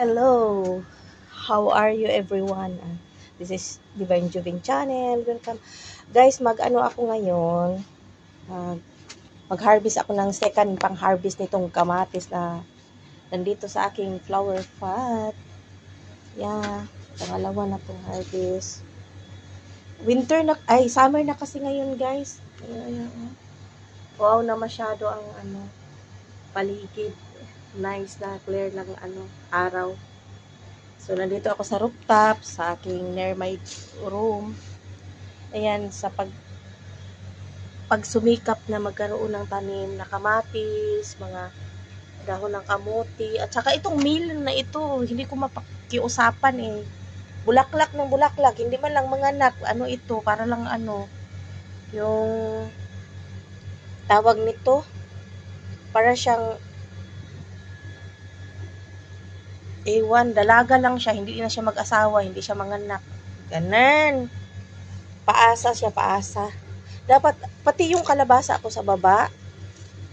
Hello, how are you everyone? This is Divine Juving Channel. Welcome. Guys, mag-ano ako ngayon. Uh, Mag-harvest ako ng second pang-harvest nitong kamatis na nandito sa aking flower pot. Yeah, pangalawa na pong harvest. Summer na kasi ngayon guys. Ayan. Wow na masyado ang paligid. Nice na, clear lang araw. So, nandito ako sa rooftop, sa aking near-my room. Ayan, sa pagsumikap na magkaroon ng tanim na kamatis, mga dahon ng kamuti, at saka itong melon na ito, hindi ko mapakiusapan eh. Bulaklak ng bulaklak, hindi man lang manganak. Ano ito, para lang yung tawag nito, para siyang dalaga lang siya, hindi na siya mag-asawa, hindi siya manganak. Ganun. Paasa siya, paasa. Dapat, pati yung kalabasa ako sa baba,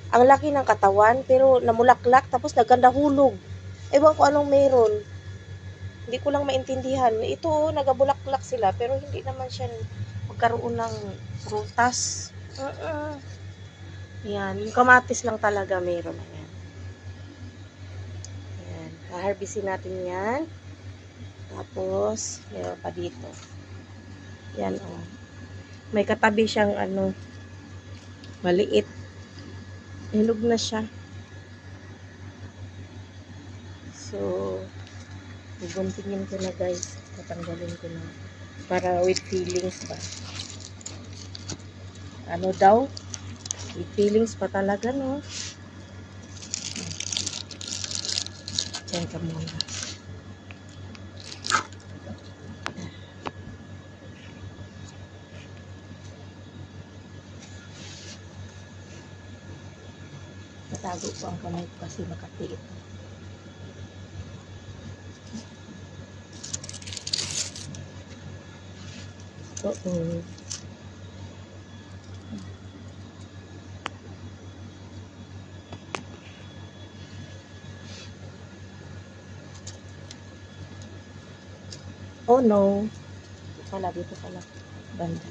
ang laki ng katawan, pero namulaklak, tapos naganda hulog. Ewan ko anong meron. Hindi ko lang maintindihan. Ito, nagabulaklak sila, pero hindi naman siya magkaroon ng prutas. Yan, yung kamatis lang talaga meron. Harvestin natin yan. Tapos, meron pa dito. Yan, oh. May katabi siyang, maliit. Hinog na siya. So, buguntingin ko na guys. Tatanggalin ko na. Para with feelings ba. Ano daw? With feelings pa talaga, no? Diyan ka muna. Natago ko ang kamay ko kasi makati ito. Oh no. Dito pala. Banda.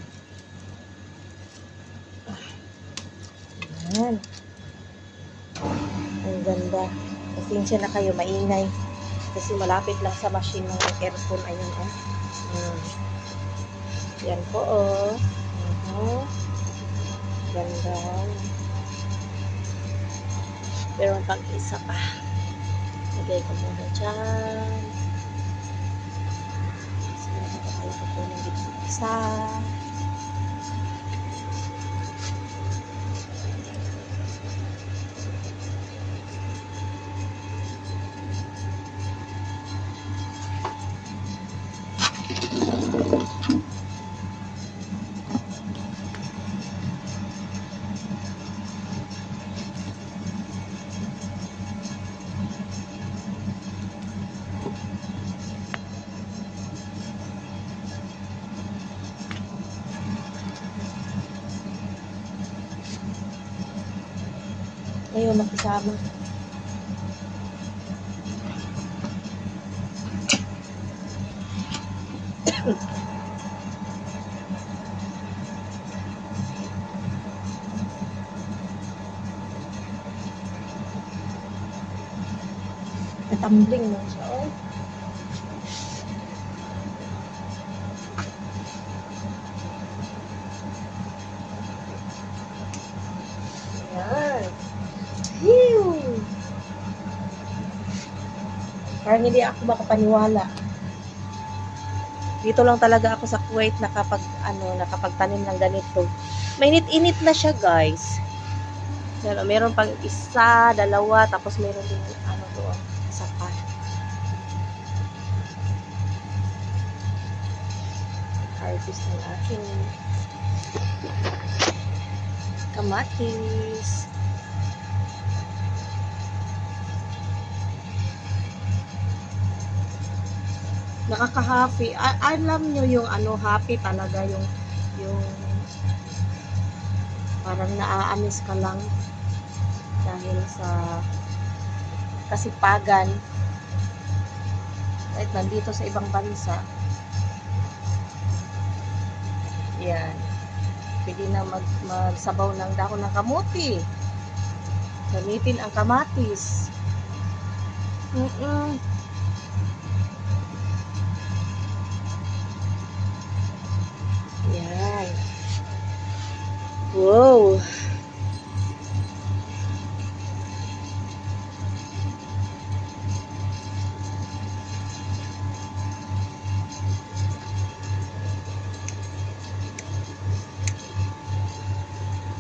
Ayan. Ang ganda. Pasensya na kayo, maingay. Kasi malapit lang sa machine ng aircon. Ayun, oh. Yan po, oh. Ganda. Pero ang pag-isa pa. Lagay ko muna dyan. Ito ng isa. Ayaw makisama. Natumbling lang siya, oh. Yan. Parang hindi ako makapaniwala. Dito lang talaga ako sa Kuwait nakapagtanim ng ganito. Mainit-init na siya, guys. Meron pang isa, dalawa, tapos meron din doon, isa pa. Harvest ng aking kamatis. Nakaka-happy. Alam nyo yung happy talaga yung parang naaamis ka lang dahil sa kasipagan kahit nandito sa ibang bansa. Yan. Pwede na magsabaw ng dahon ng kamuti. Gamitin ang kamatis. Yan. Wow.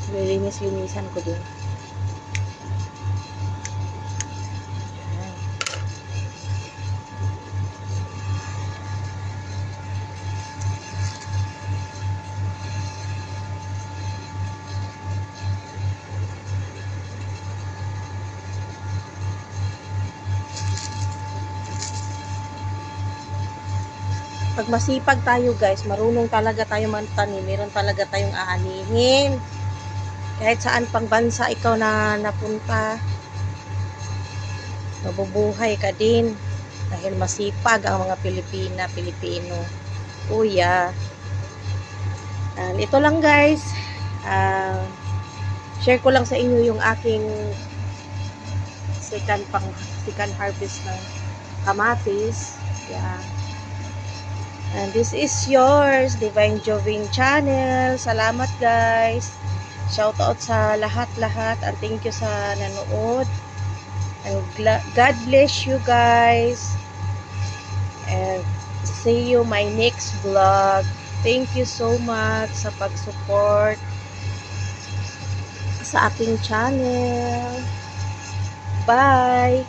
Lilinis-linisan ko din. Pag masipag tayo guys, marunong talaga tayo mantanim, meron talaga tayong aanihin. Kahit saan pang bansa ikaw na napunta, mabubuhay ka din. Dahil masipag ang mga Pilipino. Uya. Ito lang guys. Share ko lang sa inyo yung aking second harvest ng kamatis. Yeah. And this is yours, Divine Joving Channel. Salamat guys. Shout out sa lahat-lahat. And thank you sa nanood. And God bless you guys. And see you my next vlog. Thank you so much sa pag-support sa aking channel. Bye!